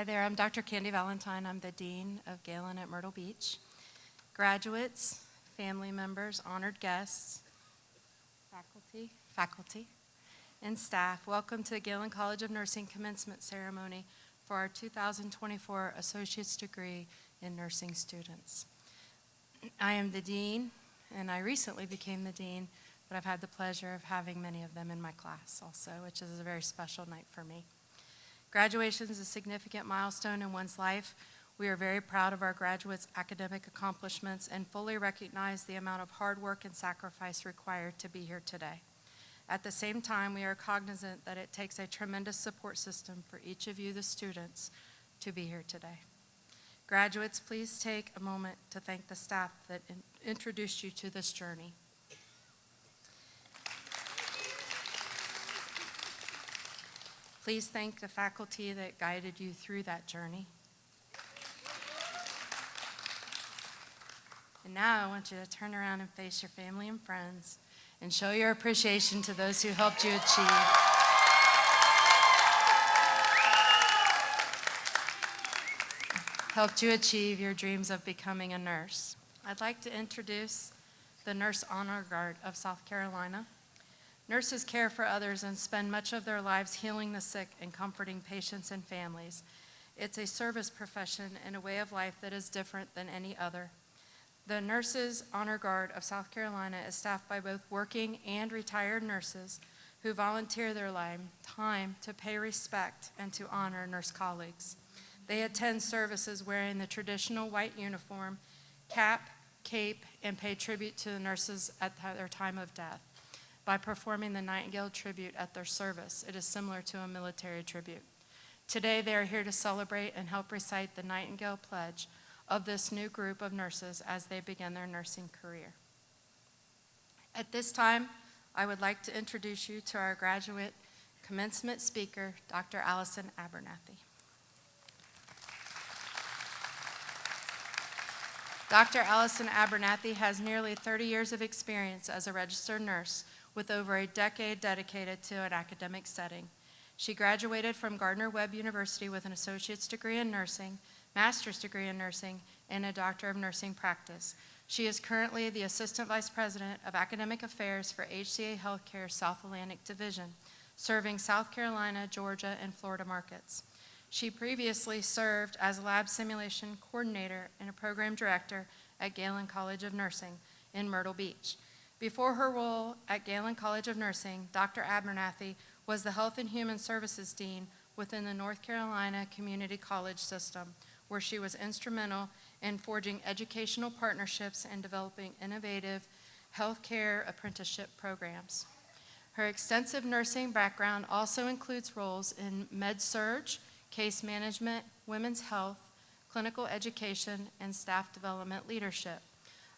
Hi there, I'm Dr. Candy Valentine. I'm the Dean of Galen at Myrtle Beach. Graduates, family members, honored guests, faculty, and staff, welcome to the Galen College of Nursing commencement ceremony for our 2024 Associate's Degree in Nursing students. I am the Dean, and I recently became the Dean, but I've had the pleasure of having many of them in my class also, which is a very special night for me. Graduation is a significant milestone in one's life. We are very proud of our graduates' academic accomplishments and fully recognize the amount of hard work and sacrifice required to be here today. At the same time, we are cognizant that it takes a tremendous support system for each of you, the students, to be here today. Graduates, please take a moment to thank the staff that introduced you to this journey. Please thank the faculty that guided you through that journey. And now I want you to turn around and face your family and friends and show your appreciation to those who helped you achieve your dreams of becoming a nurse. I'd like to introduce the Nurse Honor Guard of South Carolina. Nurses care for others and spend much of their lives healing the sick and comforting patients and families. It's a service profession and a way of life that is different than any other. The Nurses Honor Guard of South Carolina is staffed by both working and retired nurses who volunteer their time to pay respect and to honor nurse colleagues. They attend services wearing the traditional white uniform, cap, cape, and pay tribute to the nurses at their time of death by performing the Nightingale tribute at their service. It is similar to a military tribute. Today, they are here to celebrate and help recite the Nightingale Pledge of this new group of nurses as they begin their nursing career. At this time, I would like to introduce you to our graduate commencement speaker, Dr. Allison Abernathy. Dr. Allison Abernathy has nearly 30 years of experience as a registered nurse with over a decade dedicated to an academic setting. She graduated from Gardner-Webb University with an associate's degree in nursing, master's degree in nursing, and a doctor of nursing practice. She is currently the Assistant Vice President of Academic Affairs for HCA Healthcare South Atlantic Division, serving South Carolina, Georgia, and Florida markets. She previously served as a lab simulation coordinator and a program director at Galen College of Nursing in Myrtle Beach. Before her role at Galen College of Nursing, Dr. Abernathy was the Health and Human Services Dean within the North Carolina Community College System, where she was instrumental in forging educational partnerships and developing innovative healthcare apprenticeship programs. Her extensive nursing background also includes roles in med-surg, case management, women's health, clinical education, and staff development leadership.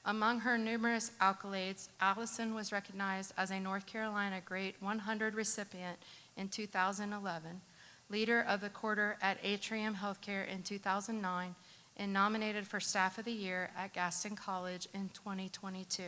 Among her numerous accolades, Allison was recognized as a North Carolina Great 100 recipient in 2011, Leader of the Quarter at Atrium Healthcare in 2009, and nominated for Staff of the Year at Gaston College in 2022.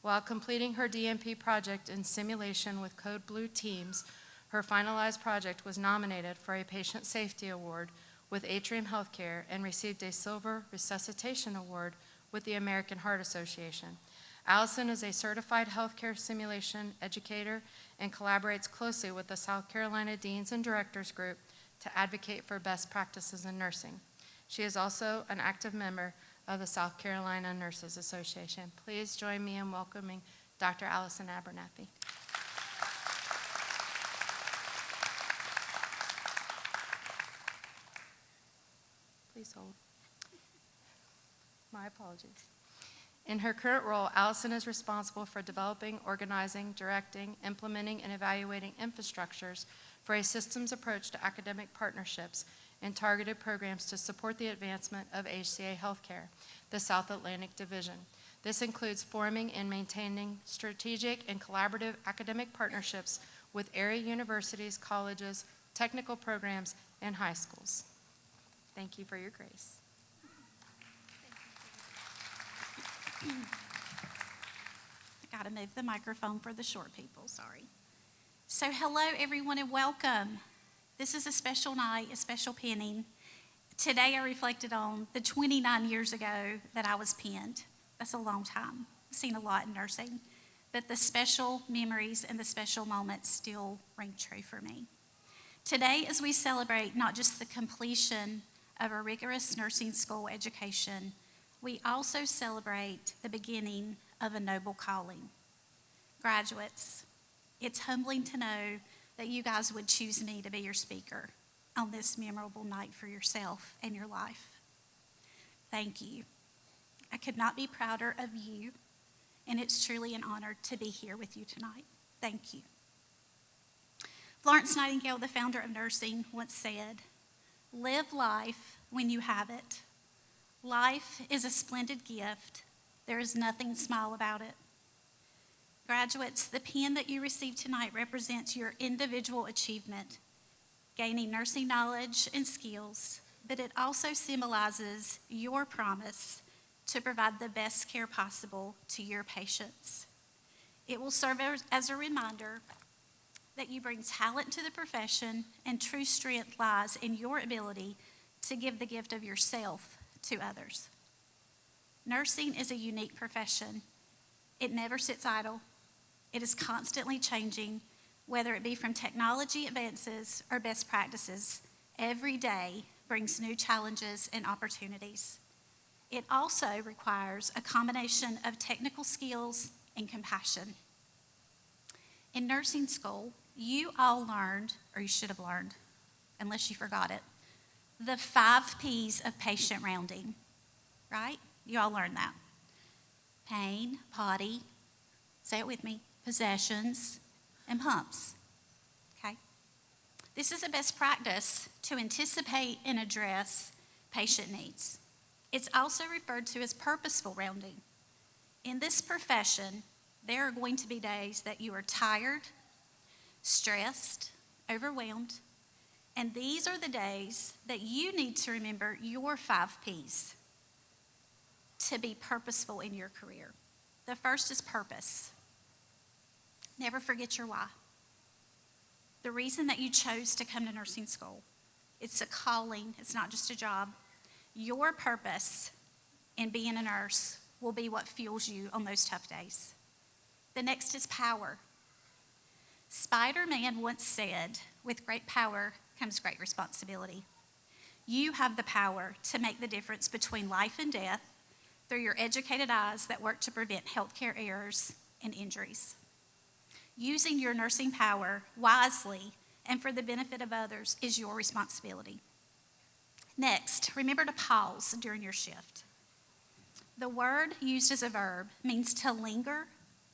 While completing her DNP project in simulation with Code Blue teams, her finalized project was nominated for a Patient Safety Award with Atrium Healthcare and received a Silver Resuscitation Award with the American Heart Association. Allison is a certified healthcare simulation educator and collaborates closely with the South Carolina Deans and Directors Group to advocate for best practices in nursing. She is also an active member of the South Carolina Nurses Association. Please join me in welcoming Dr. Allison Abernathy. Please hold. My apologies. In her current role, Allison is responsible for developing, organizing, directing, implementing, and evaluating infrastructures for a systems approach to academic partnerships and targeted programs to support the advancement of HCA Healthcare, the South Atlantic Division. This includes forming and maintaining strategic and collaborative academic partnerships with area universities, colleges, technical programs, and high schools. Thank you for your grace. I got to move the microphone for the short people, sorry. So hello everyone and welcome. This is a special night, a special pinning. Today I reflected on the 29 years ago that I was pinned. That's a long time. I've seen a lot in nursing, but the special memories and the special moments still ring true for me. Today, as we celebrate not just the completion of a rigorous nursing school education, we also celebrate the beginning of a noble calling. Graduates, it's humbling to know that you guys would choose me to be your speaker on this memorable night for yourself and your life. Thank you. I could not be prouder of you, and it's truly an honor to be here with you tonight. Thank you. Florence Nightingale, the founder of nursing, once said, "Live life when you have it. Life is a splendid gift. There is nothing small about it." Graduates, the pin that you received tonight represents your individual achievement, gaining nursing knowledge and skills, but it also symbolizes your promise to provide the best care possible to your patients. It will serve as a reminder that you bring talent to the profession, and true strength lies in your ability to give the gift of yourself to others. Nursing is a unique profession. It never sits idle. It is constantly changing, whether it be from technology advances or best practices. Every day brings new challenges and opportunities. It also requires a combination of technical skills and compassion. In nursing school, you all learned, or you should have learned, unless you forgot it, the 5 P's of patient rounding, right? You all learned that. Pain, potty, say it with me, possessions, and pumps, okay? This is a best practice to anticipate and address patient needs. It's also referred to as purposeful rounding. In this profession, there are going to be days that you are tired, stressed, overwhelmed, and these are the days that you need to remember your 5 P's to be purposeful in your career. The first is purpose. Never forget your why. The reason that you chose to come to nursing school. It's a calling, it's not just a job. Your purpose in being a nurse will be what fuels you on those tough days. The next is power. Spider-Man once said, "With great power comes great responsibility." You have the power to make the difference between life and death through your educated eyes that work to prevent healthcare errors and injuries. Using your nursing power wisely and for the benefit of others is your responsibility. Next, remember to pause during your shift. The word used as a verb means to linger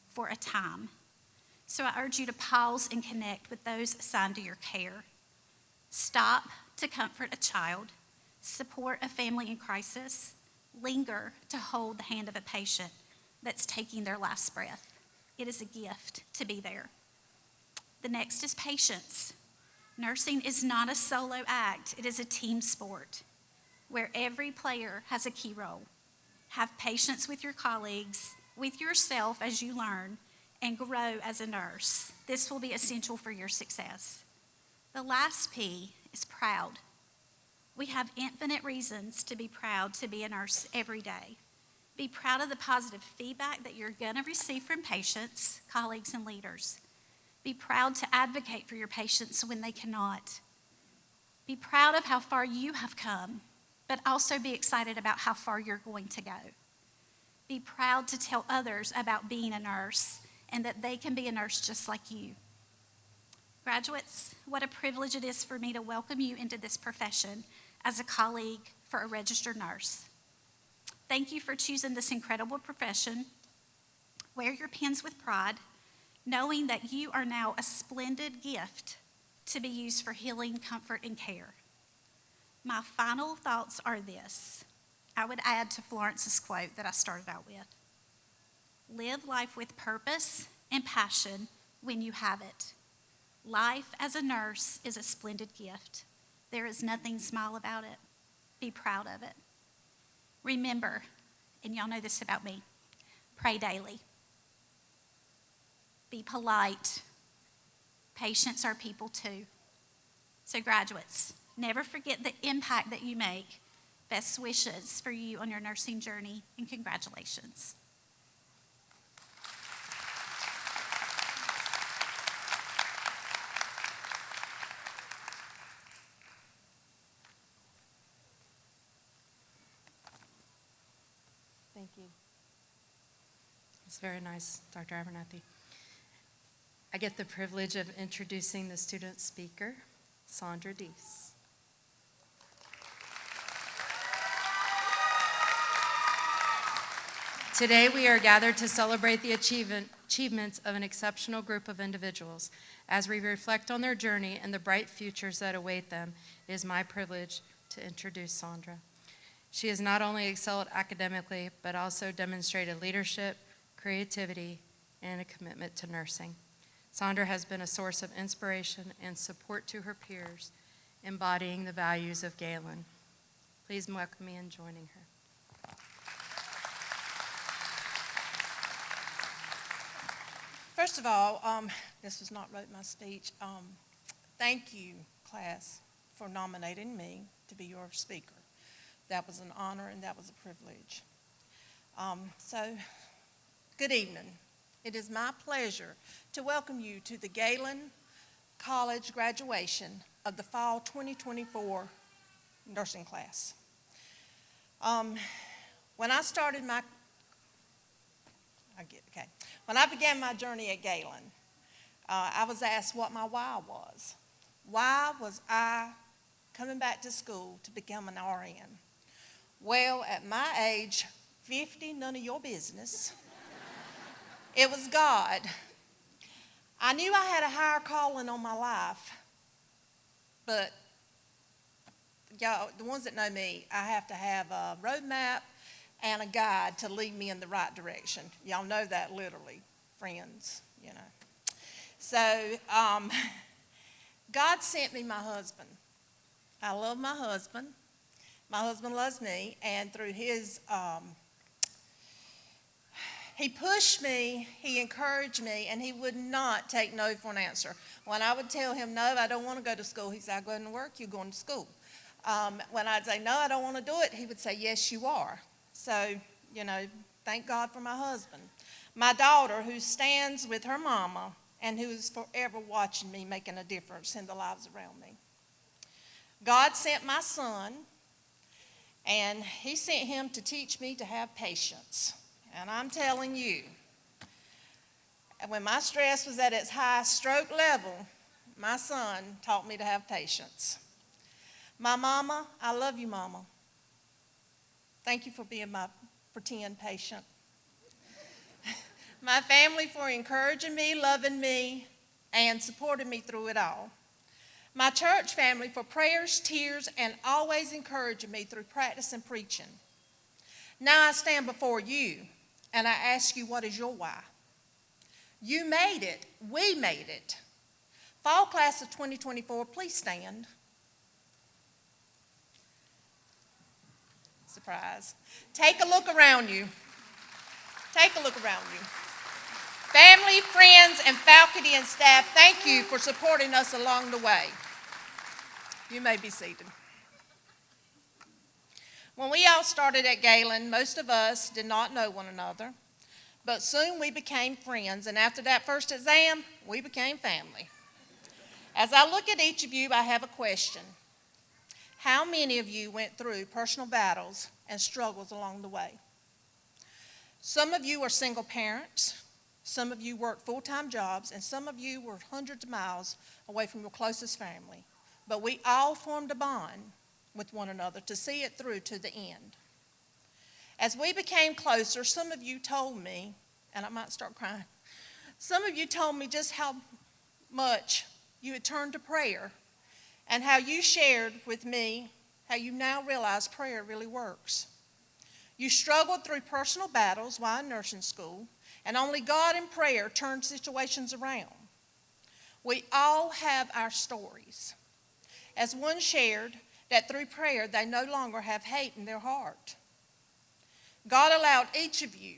for a time. So I urge you to pause and connect with those assigned to your care. Stop to comfort a child, support a family in crisis, linger to hold the hand of a patient that's taking their last breath. It is a gift to be there. The next is patience. Nursing is not a solo act, it is a team sport where every player has a key role. Have patience with your colleagues, with yourself as you learn, and grow as a nurse. This will be essential for your success. The last P is proud. We have infinite reasons to be proud to be a nurse every day. Be proud of the positive feedback that you're going to receive from patients, colleagues, and leaders. Be proud to advocate for your patients when they cannot. Be proud of how far you have come, but also be excited about how far you're going to go. Be proud to tell others about being a nurse and that they can be a nurse just like you. Graduates, what a privilege it is for me to welcome you into this profession as a colleague for a registered nurse. Thank you for choosing this incredible profession. Wear your pins with pride, knowing that you are now a splendid gift to be used for healing, comfort, and care. My final thoughts are this. I would add to Florence's quote that I started out with. Live life with purpose and passion when you have it. Life as a nurse is a splendid gift. There is nothing small about it. Be proud of it. Remember, and y'all know this about me, pray daily. Be polite. Patients are people too. So graduates, never forget the impact that you make best wishes for you on your nursing journey, and congratulations. Thank you. It's very nice, Dr. Abernathy. I get the privilege of introducing the student speaker, Sandra Deese. Today we are gathered to celebrate the achievements of an exceptional group of individuals. As we reflect on their journey and the bright futures that await them, it is my privilege to introduce Sandra. She has not only excelled academically, but also demonstrated leadership, creativity, and a commitment to nursing. Sandra has been a source of inspiration and support to her peers, embodying the values of Galen. Please welcome me in joining her. First of all, this was not wrote in my speech. Thank you, class, for nominating me to be your speaker. That was an honor and that was a privilege. Good evening. It is my pleasure to welcome you to the Galen College graduation of the fall 2024 nursing class. When I began my journey at Galen, I was asked what my why was. Why was I coming back to school to become an RN? Well, at my age, 50, none of your business. It was God. I knew I had a higher calling on my life, but y'all, the ones that know me, I have to have a roadmap and a guide to lead me in the right direction. Y'all know that literally, friends, you know. So God sent me my husband. I love my husband. My husband loves me, and through his, he pushed me, he encouraged me, and he would not take no for an answer. When I would tell him, no, I don't want to go to school, he said, I'm going to work, you're going to school. When I'd say, no, I don't want to do it, he would say, yes, you are. So, you know, thank God for my husband. My daughter, who stands with her mama and who is forever watching me, making a difference in the lives around me. God sent my son, and he sent him to teach me to have patience. And I'm telling you, when my stress was at its highest stroke level, my son taught me to have patience. My mama, I love you, Mama. Thank you for being my pretend patient. My family for encouraging me, loving me, and supporting me through it all. My church family for prayers, tears, and always encouraging me through practice and preaching. Now I stand before you, and I ask you, what is your why? You made it. We made it. Fall class of 2024, please stand. Surprise. Take a look around you. Take a look around you. Family, friends, and faculty and staff, thank you for supporting us along the way. You may be seated. When we all started at Galen, most of us did not know one another, but soon we became friends, and after that first exam, we became family. As I look at each of you, I have a question. How many of you went through personal battles and struggles along the way? Some of you are single parents, some of you work full-time jobs, and some of you were hundreds of miles away from your closest family. But we all formed a bond with one another to see it through to the end. As we became closer, some of you told me, and I might start crying, some of you told me just how much you had turned to prayer and how you shared with me how you now realize prayer really works. You struggled through personal battles while in nursing school, and only God and prayer turned situations around. We all have our stories. As one shared, that through prayer they no longer have hate in their heart. God allowed each of you,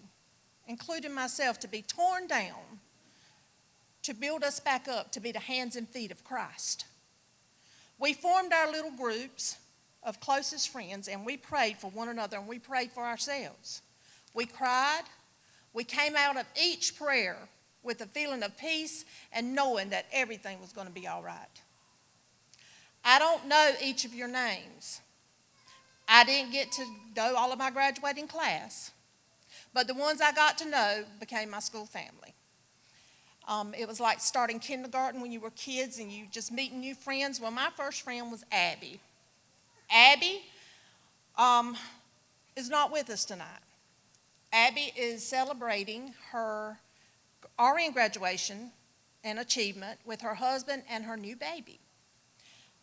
including myself, to be torn down to build us back up to be the hands and feet of Christ. We formed our little groups of closest friends, and we prayed for one another, and we prayed for ourselves. We cried. We came out of each prayer with a feeling of peace and knowing that everything was going to be all right. I don't know each of your names. I didn't get to know all of my graduating class, but the ones I got to know became my school family. It was like starting kindergarten when you were kids and you just meeting new friends. Well, my first friend was Abby. Abby is not with us tonight. Abby is celebrating her RN graduation and achievement with her husband and her new baby.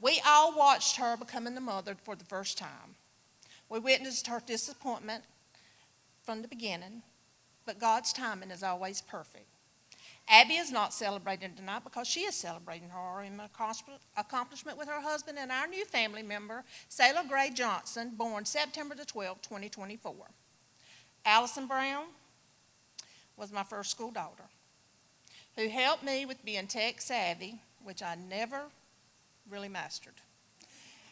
We all watched her becoming the mother for the first time. We witnessed her disappointment from the beginning, but God's timing is always perfect. Abby is not celebrating tonight because she is celebrating her RN accomplishment with her husband and our new family member, Sailor Gray Johnson, born September the 12th, 2024. Allison Brown was my first school daughter, who helped me with being tech savvy, which I never really mastered,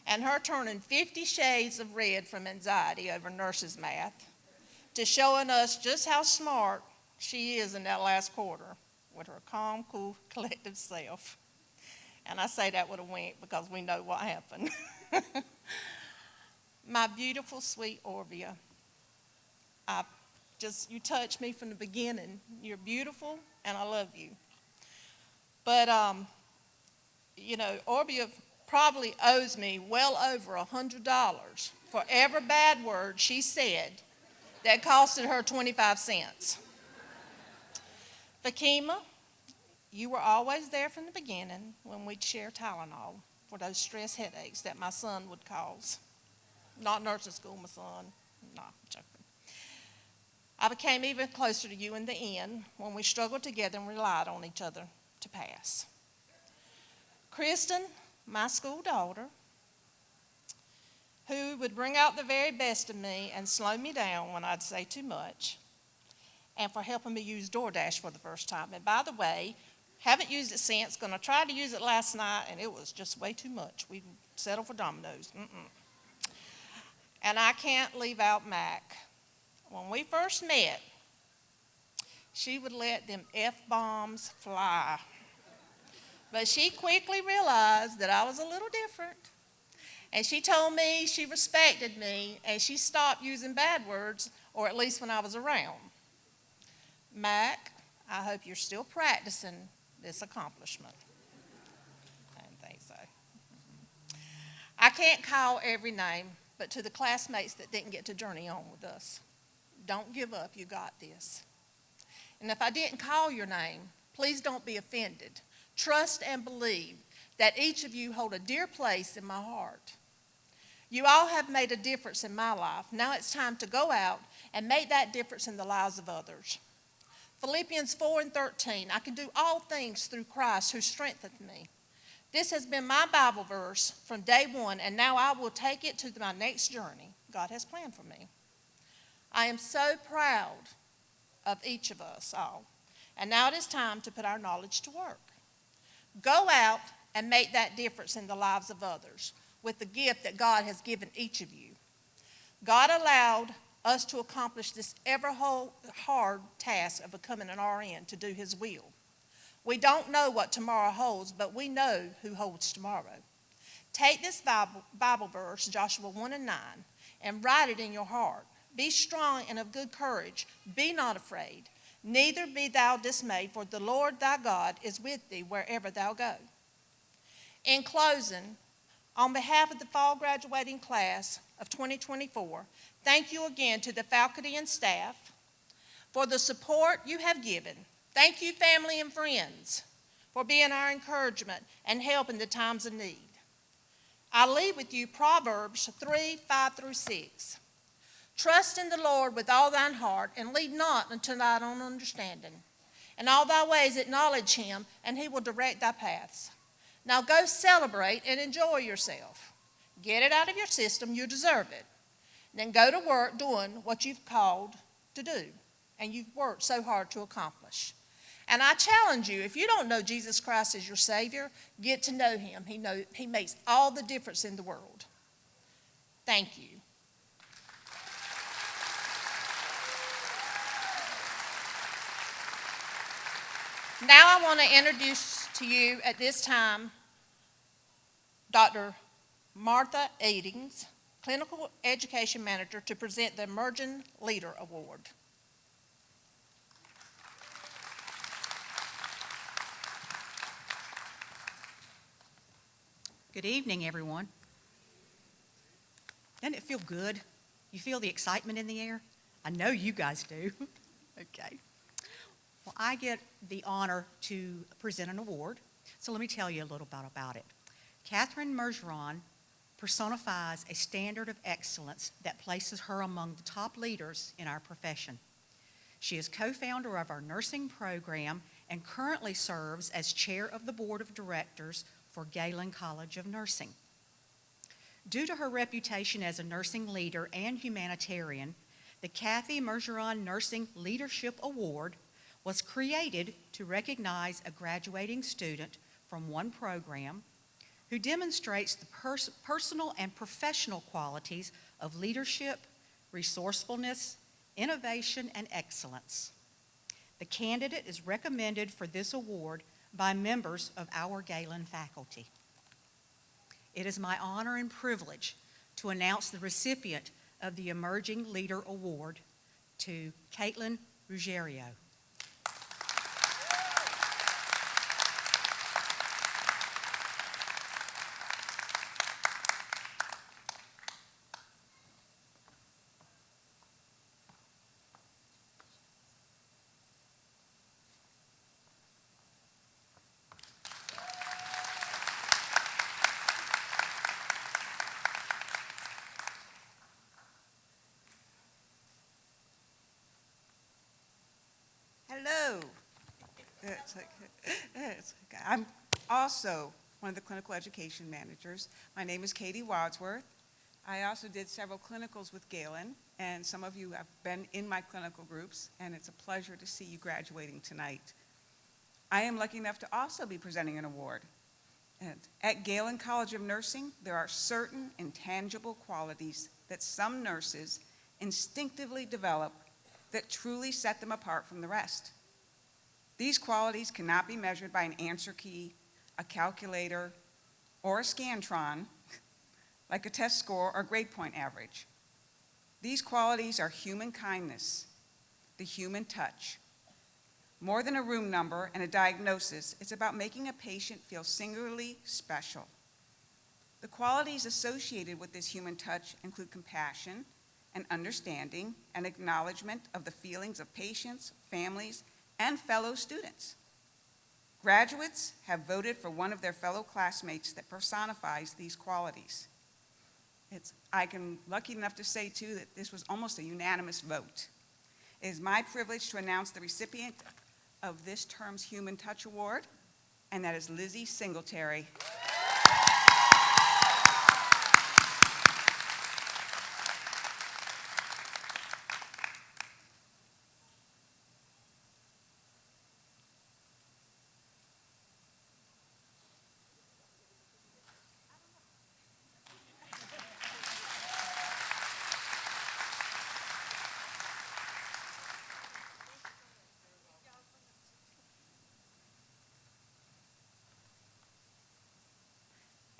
and her turning 50 shades of red from anxiety over nurses math to showing us just how smart she is in that last quarter with her calm, cool, collective self. And I say that with a wink because we know what happened. My beautiful, sweet Orvia, you touched me from the beginning. You're beautiful, and I love you. But, Orvia probably owes me well over $100 for every bad word she said that costed her 25 cents. Fakima, you were always there from the beginning when we'd share Tylenol for those stress headaches that my son would cause. Not nursing school, my son. No, I'm joking. I became even closer to you in the end when we struggled together and relied on each other to pass. Kristen, my school daughter, who would bring out the very best of me and slow me down when I'd say too much, and for helping me use DoorDash for the first time. And by the way, haven't used it since, going to try to use it last night, and it was just way too much. We settled for Domino's. And I can't leave out Mac. When we first met, she would let them F-bombs fly. But she quickly realized that I was a little different. And she told me she respected me, and she stopped using bad words, or at least when I was around. Mac, I hope you're still practicing this accomplishment. I didn't think so. I can't call every name, but to the classmates that didn't get to journey on with us, don't give up, you got this. And if I didn't call your name, please don't be offended. Trust and believe that each of you hold a dear place in my heart. You all have made a difference in my life. Now it's time to go out and make that difference in the lives of others. Philippians 4:13, I can do all things through Christ who strengthened me. This has been my Bible verse from day one, and now I will take it to my next journey God has planned for me. I am so proud of each of us all, and now it is time to put our knowledge to work. Go out and make that difference in the lives of others with the gift that God has given each of you. God allowed us to accomplish this ever-hard task of becoming an RN to do His will. We don't know what tomorrow holds, but we know who holds tomorrow. Take this Bible verse, Joshua 1:9, and write it in your heart. Be strong and of good courage. Be not afraid. Neither be thou dismayed, for the Lord thy God is with thee wherever thou go. In closing, on behalf of the fall graduating class of 2024, thank you again to the faculty and staff for the support you have given. Thank you, family and friends, for being our encouragement and help in the times of need. I leave with you Proverbs 3:5-6. Trust in the Lord with all thine heart, and lean not unto thine own understanding. In all thy ways acknowledge Him, and He will direct thy paths. Now go celebrate and enjoy yourself. Get it out of your system, you deserve it. Then go to work doing what you've called to do, and you've worked so hard to accomplish. And I challenge you, if you don't know Jesus Christ as your Savior, get to know Him. He makes all the difference in the world. Thank you. Now I want to introduce to you at this time Dr. Martha Eadings, Clinical Education Manager, to present the Emerging Leader Award. Good evening, everyone. Doesn't it feel good? You feel the excitement in the air? I know you guys do. Okay. Well, I get the honor to present an award, so let me tell you a little bit about it. Catherine Mergeron personifies a standard of excellence that places her among the top leaders in our profession. She is co-founder of our nursing program and currently serves as chair of the board of directors for Galen College of Nursing. Due to her reputation as a nursing leader and humanitarian, the Kathy Mergeron Nursing Leadership Award was created to recognize a graduating student from one program who demonstrates the personal and professional qualities of leadership, resourcefulness, innovation, and excellence. The candidate is recommended for this award by members of our Galen faculty. It is my honor and privilege to announce the recipient of the Emerging Leader Award to Caitlin Ruggiero. Hello. I'm also one of the clinical education managers. My name is Katie Wadsworth. I also did several clinicals with Galen, and some of you have been in my clinical groups, and it's a pleasure to see you graduating tonight. I am lucky enough to also be presenting an award. And at Galen College of Nursing, there are certain intangible qualities that some nurses instinctively develop that truly set them apart from the rest. These qualities cannot be measured by an answer key, a calculator, or a Scantron, like a test score or grade point average. These qualities are human kindness, the human touch. More than a room number and a diagnosis, it's about making a patient feel singularly special. The qualities associated with this human touch include compassion, and understanding and acknowledgement of the feelings of patients, families, and fellow students. Graduates have voted for one of their fellow classmates that personifies these qualities. I'm lucky enough to say, too, that this was almost a unanimous vote. It is my privilege to announce the recipient of this term's Human Touch Award, and that is Lizzie Singletary.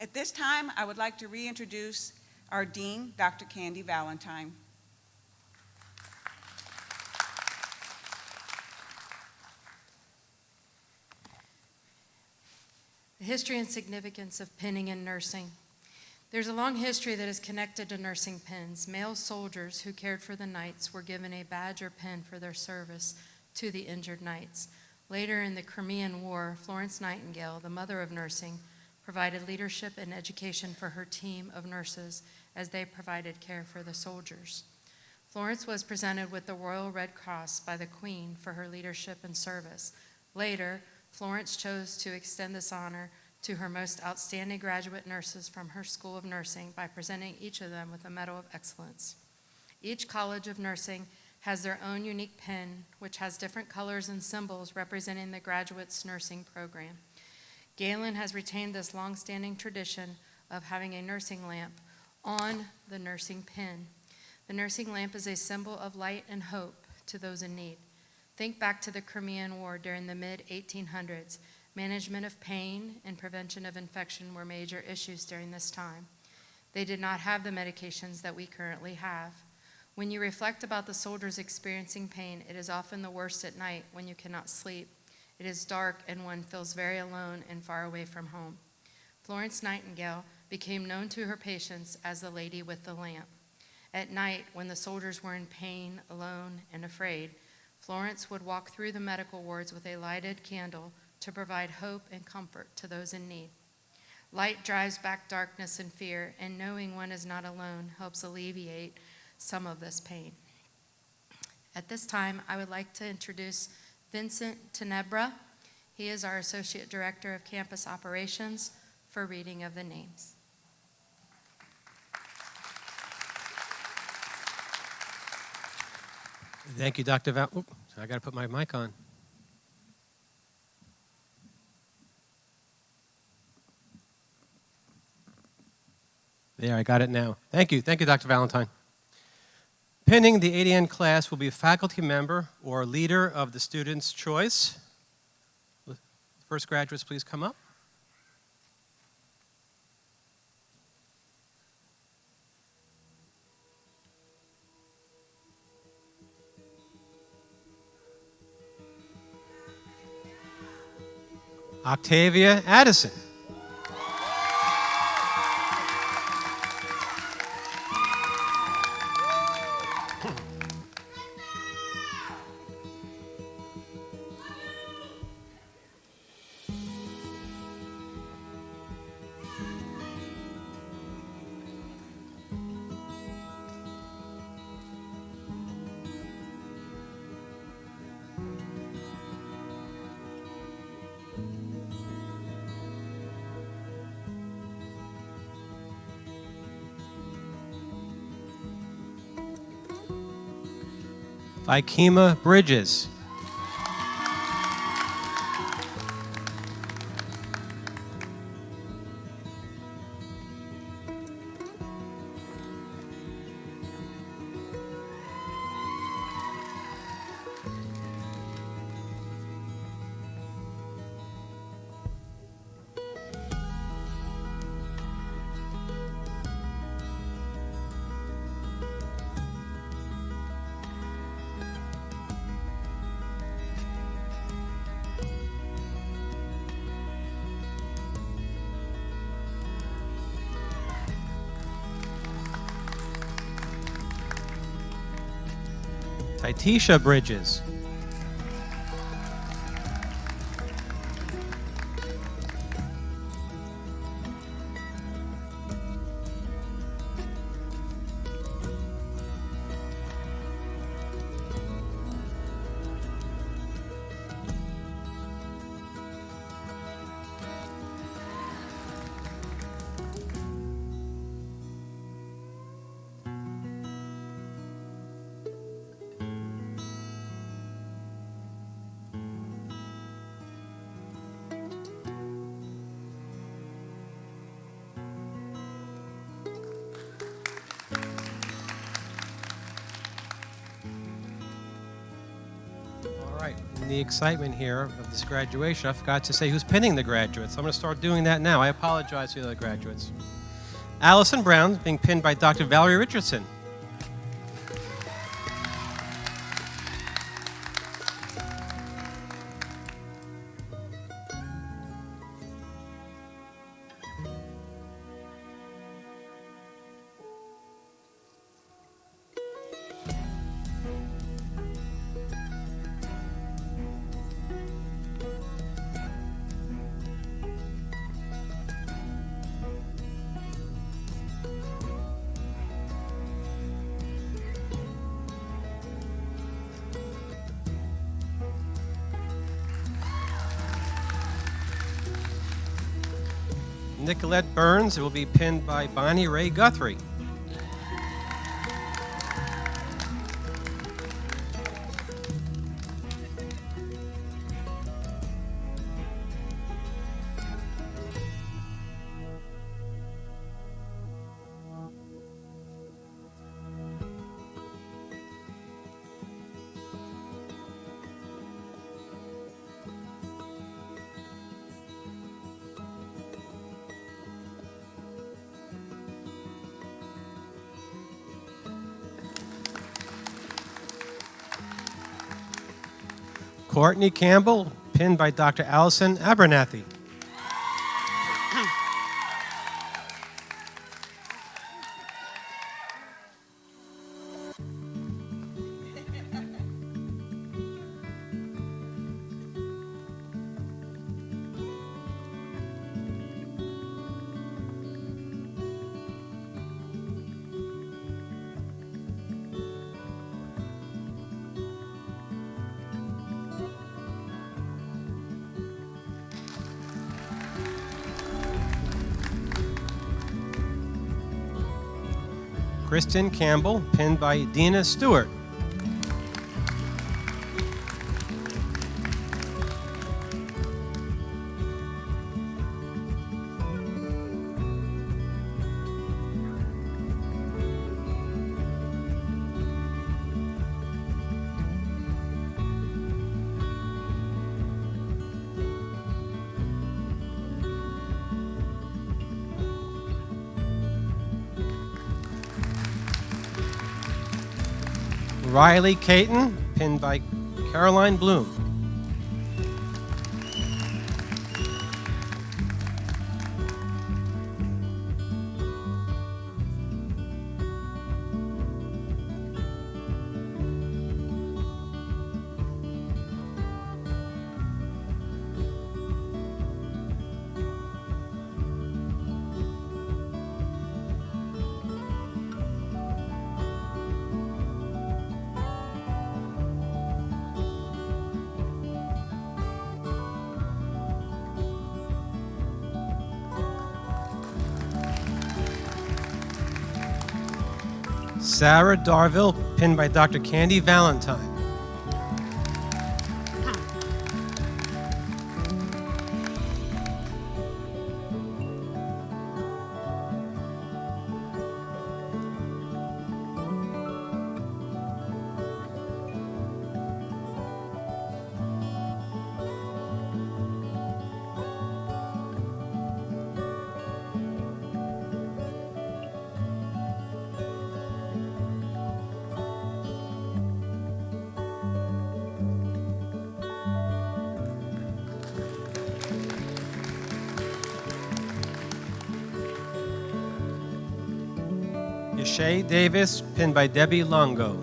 At this time, I would like to reintroduce our Dean, Dr. Candy Valentine. The history and significance of pinning in nursing. There's a long history that is connected to nursing pins. Male soldiers who cared for the knights were given a badge or pin for their service to the injured knights. Later in the Crimean War, Florence Nightingale, the mother of nursing, provided leadership and education for her team of nurses as they provided care for the soldiers. Florence was presented with the Royal Red Cross by the Queen for her leadership and service. Later, Florence chose to extend this honor to her most outstanding graduate nurses from her School of Nursing by presenting each of them with a Medal of Excellence. Each College of Nursing has their own unique pin, which has different colors and symbols representing the graduate's nursing program. Galen has retained this long-standing tradition of having a nursing lamp on the nursing pin. The nursing lamp is a symbol of light and hope to those in need. Think back to the Crimean War during the mid-1800s. Management of pain and prevention of infection were major issues during this time. They did not have the medications that we currently have. When you reflect about the soldiers experiencing pain, it is often the worst at night when you cannot sleep. It is dark and one feels very alone and far away from home. Florence Nightingale became known to her patients as the lady with the lamp. At night, when the soldiers were in pain, alone, and afraid, Florence would walk through the medical wards with a lighted candle to provide hope and comfort to those in need. Light drives back darkness and fear, and knowing one is not alone helps alleviate some of this pain. At this time, I would like to introduce Vincent Tenebra. He is our Associate Director of Campus Operations for reading of the names. Thank you, Dr. Val. Oops, I got to put my mic on. There, I got it now. Thank you, Dr. Valentine. Pinning the ADN class will be a faculty member or leader of the student's choice. First graduates, please come up. Octavia Addison. Ikema Bridges. Tisha Bridges. In the excitement here of this graduation, I forgot to say who's pinning the graduates. I'm going to start doing that now. I apologize to the other graduates. Allison Brown being pinned by Dr. Valerie Richardson. Nicolette Burns will be pinned by Bonnie Ray Guthrie. Courtney Campbell, pinned by Dr. Allison Abernathy. Kristen Campbell, pinned by Dina Stewart. Riley Caton, pinned by Caroline Bloom. Sarah Darville, pinned by Dr. Candy Valentine. Yashay Davis, pinned by Debbie Longo.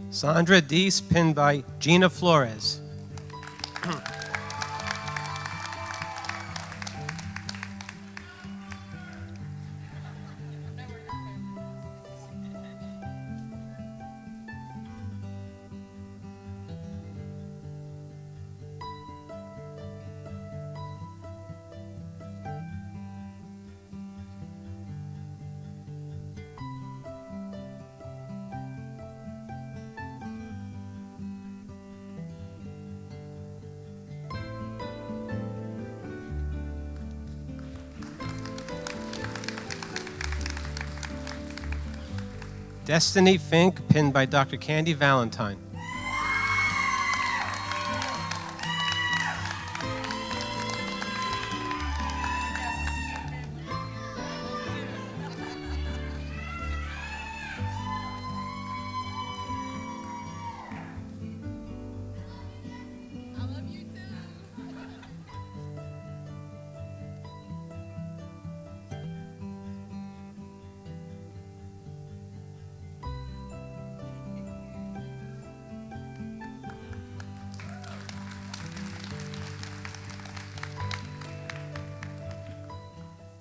Sandra Deese, pinned by Gina Flores. Destiny Fink, pinned by Dr. Candy Valentine.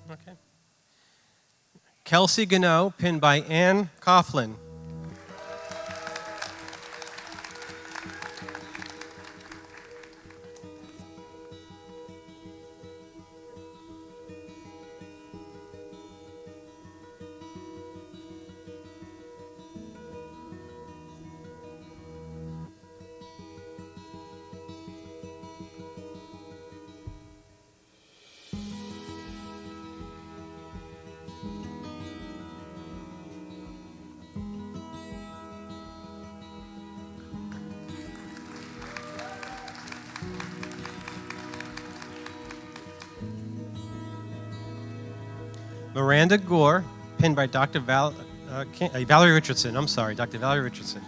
Okay. Kelsey Gano, pinned by Ann Coughlin. Miranda Gore, pinned by Dr. Valerie Richardson. I'm sorry, Dr. Valerie Richardson.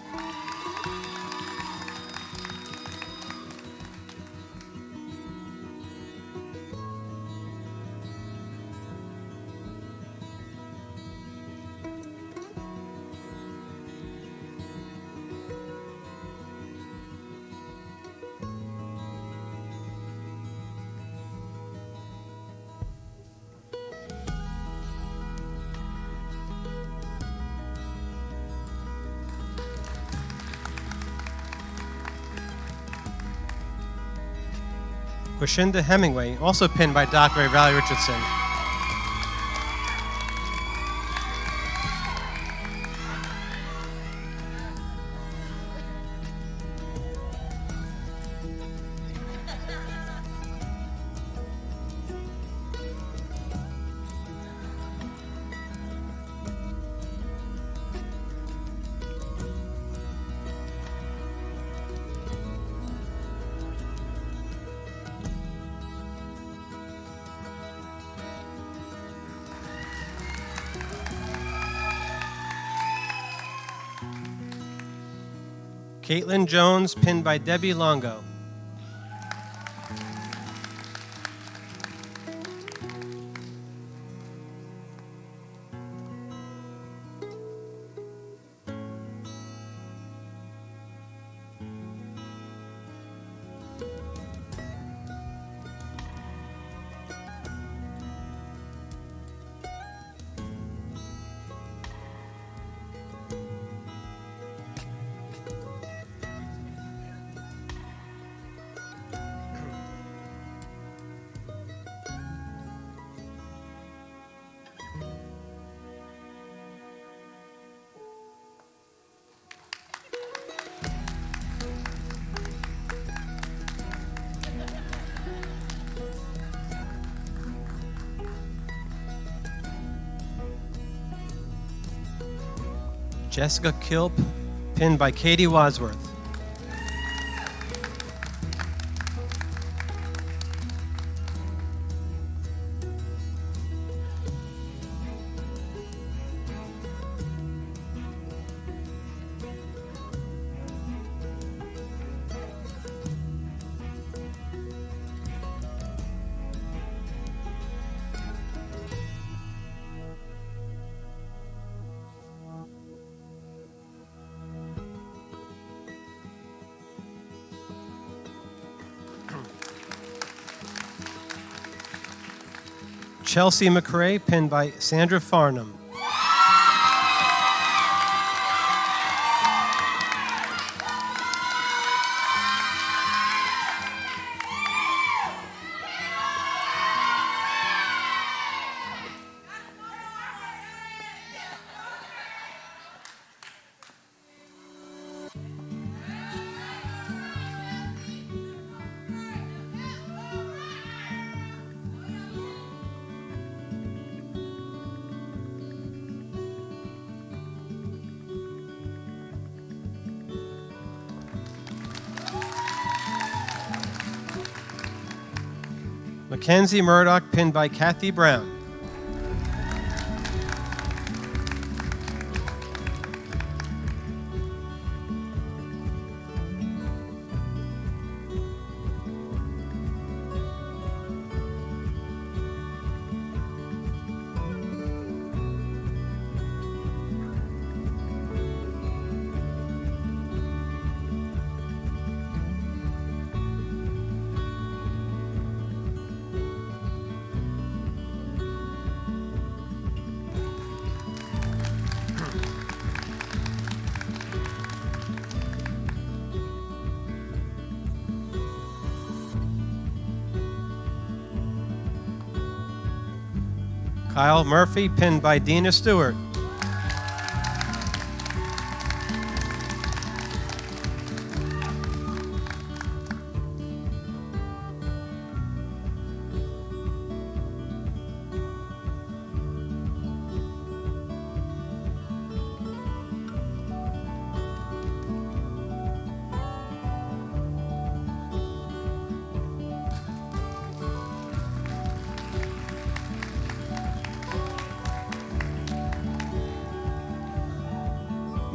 Quishinda Hemingway, also pinned by Dr. Valerie Richardson. Caitlin Jones, pinned by Debbie Longo. Jessica Kilp, pinned by Katie Wadsworth. Chelsea McRae, pinned by Sandra Farnham. Mackenzie Murdoch, pinned by Kathy Brown. Kyle Murphy, pinned by Dina Stewart.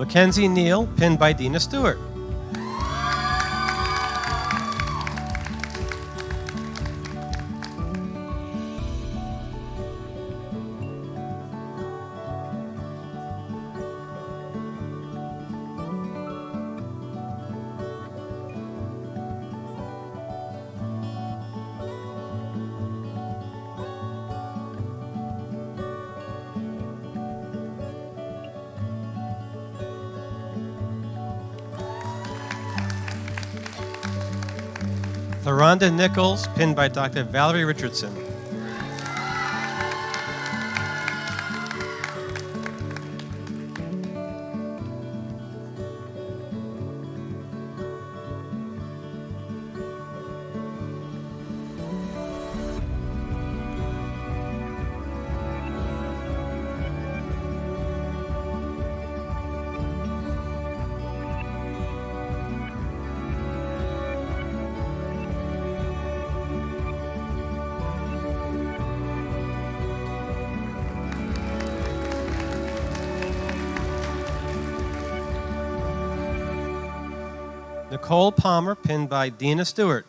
Mackenzie Neal, pinned by Dina Stewart. Theronda Nichols, pinned by Dr. Valerie Richardson. Nicole Palmer, pinned by Dina Stewart.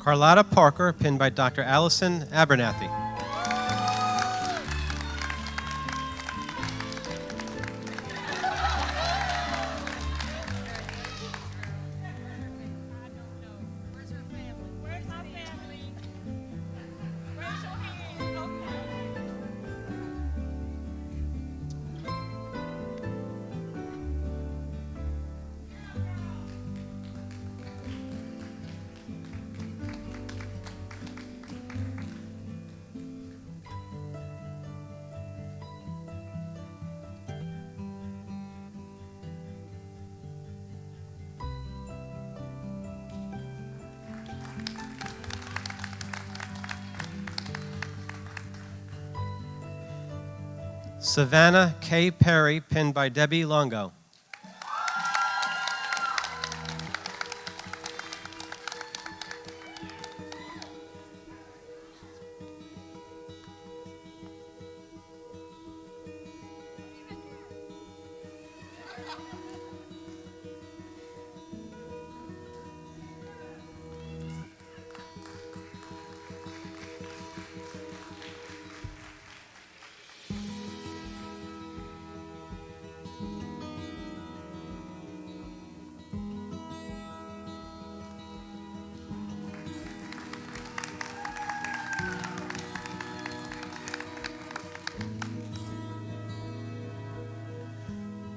Carlotta Parker, pinned by Dr. Allison Abernathy. Savannah K. Perry, pinned by Debbie Longo.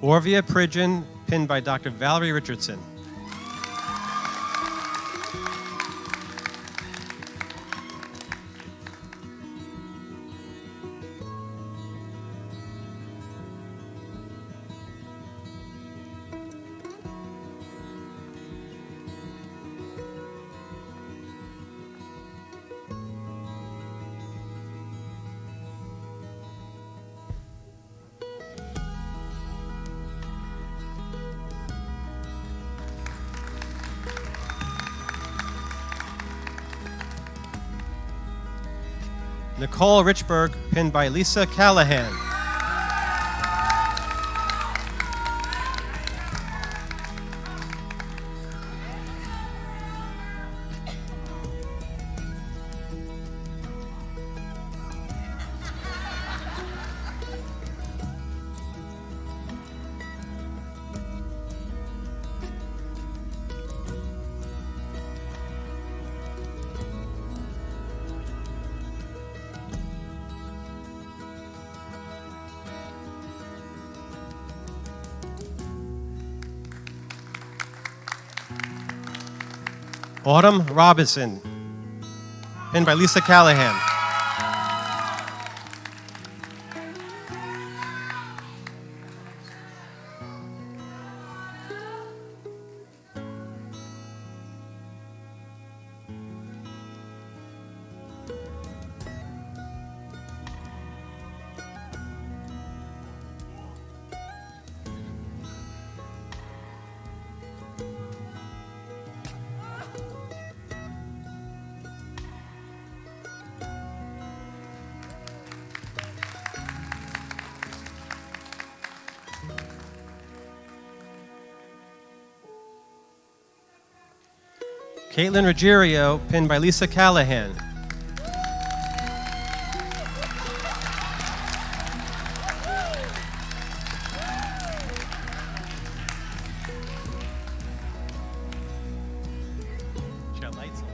Orvia Pridgeon, pinned by Dr. Valerie Richardson. Nicole Richburg, pinned by Lisa Callahan. Autumn Robinson, pinned by Lisa Callahan. Caitlin Ruggiero, pinned by Lisa Callahan. She got lights on.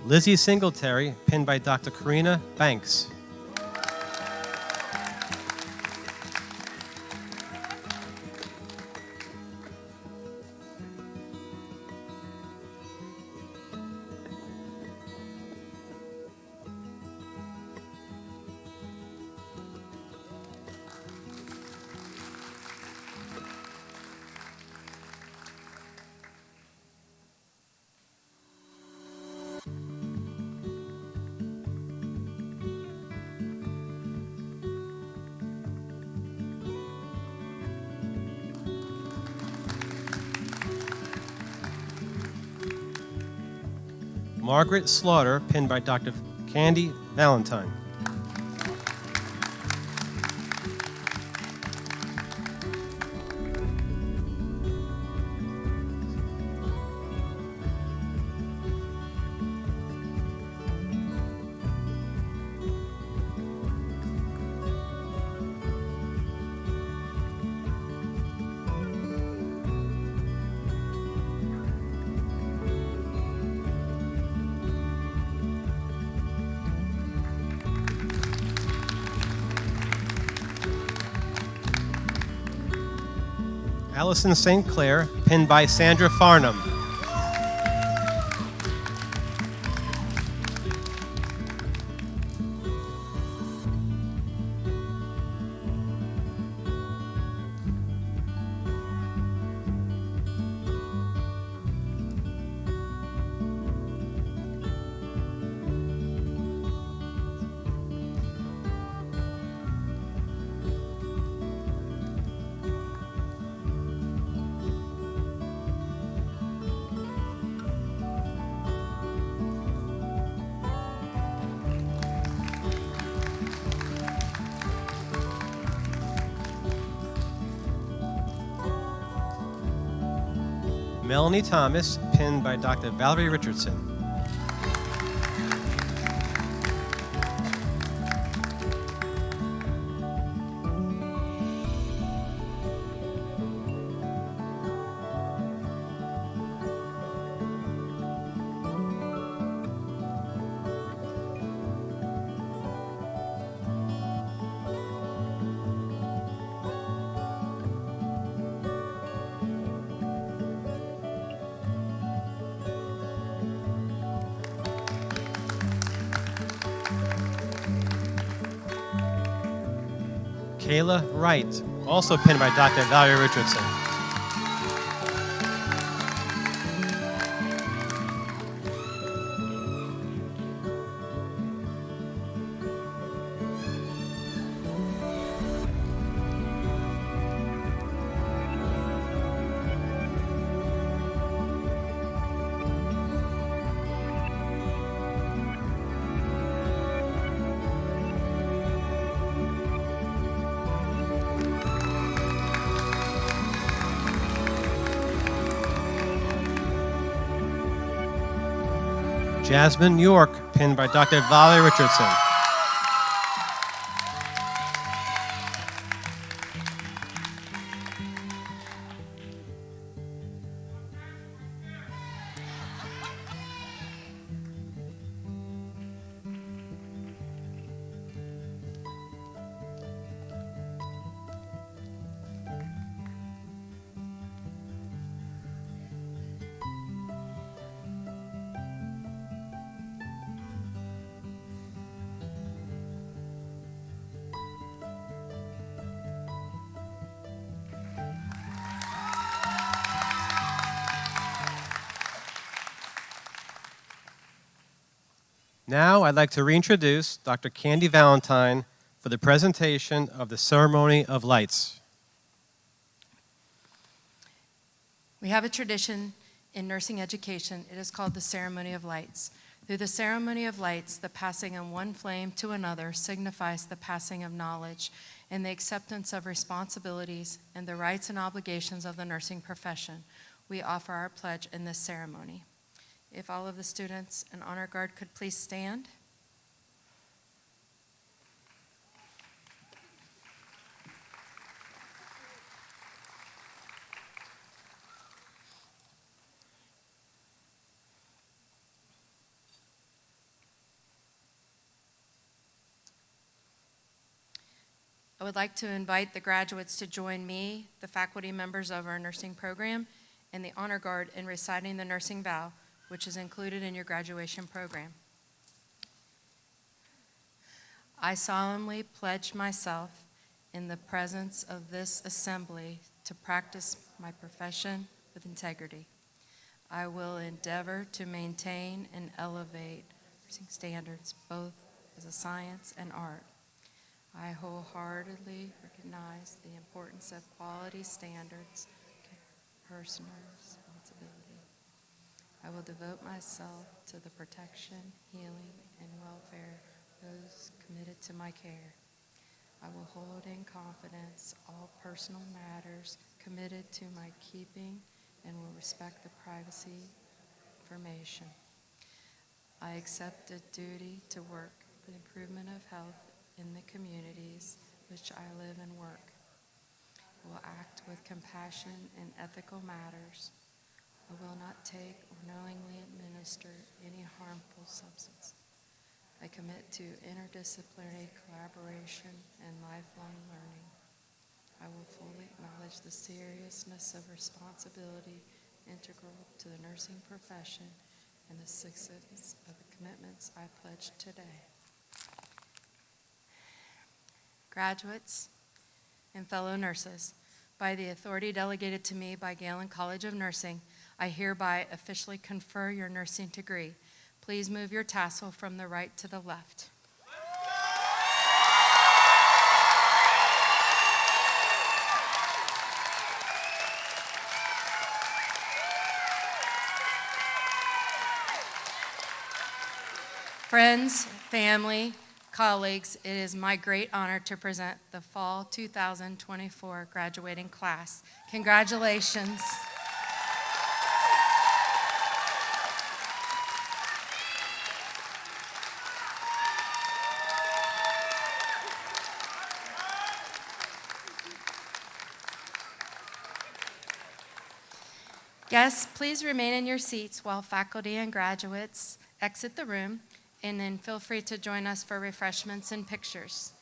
Lizzie Singletary, pinned by Dr. Karina Banks. Margaret Slaughter, pinned by Dr. Candy Valentine. Allison St. Clair, pinned by Sandra Farnham. Melanie Thomas, pinned by Dr. Valerie Richardson. Kayla Wright, also pinned by Dr. Valerie Richardson. Jasmine York, pinned by Dr. Valerie Richardson. Now I'd like to reintroduce Dr. Candy Valentine for the presentation of the Ceremony of Lights. We have a tradition in nursing education. It is called the Ceremony of Lights. Through the Ceremony of Lights, the passing of one flame to another signifies the passing of knowledge and the acceptance of responsibilities and the rights and obligations of the nursing profession. We offer our pledge in this ceremony. If all of the students and honor guard could please stand. I would like to invite the graduates to join me, the faculty members of our nursing program, and the honor guard in reciting the nursing vow, which is included in your graduation program. I solemnly pledge myself in the presence of this assembly to practice my profession with integrity. I will endeavor to maintain and elevate nursing standards both as a science and art. I wholeheartedly recognize the importance of quality standards, personal responsibility. I will devote myself to the protection, healing, and welfare of those committed to my care. I will hold in confidence all personal matters committed to my keeping and will respect the privacy of information. I accept a duty to work for the improvement of health in the communities which I live and work. I will act with compassion in ethical matters. I will not take or knowingly administer any harmful substance. I commit to interdisciplinary collaboration and lifelong learning. I will fully acknowledge the seriousness of responsibility integral to the nursing profession and the success of the commitments I pledge today. Graduates and fellow nurses, by the authority delegated to me by Galen College of Nursing, I hereby officially confer your nursing degree. Please move your tassel from the right to the left. Friends, family, colleagues, it is my great honor to present the Fall 2024 graduating class. Congratulations. Guests, please remain in your seats while faculty and graduates exit the room, and then feel free to join us for refreshments and pictures.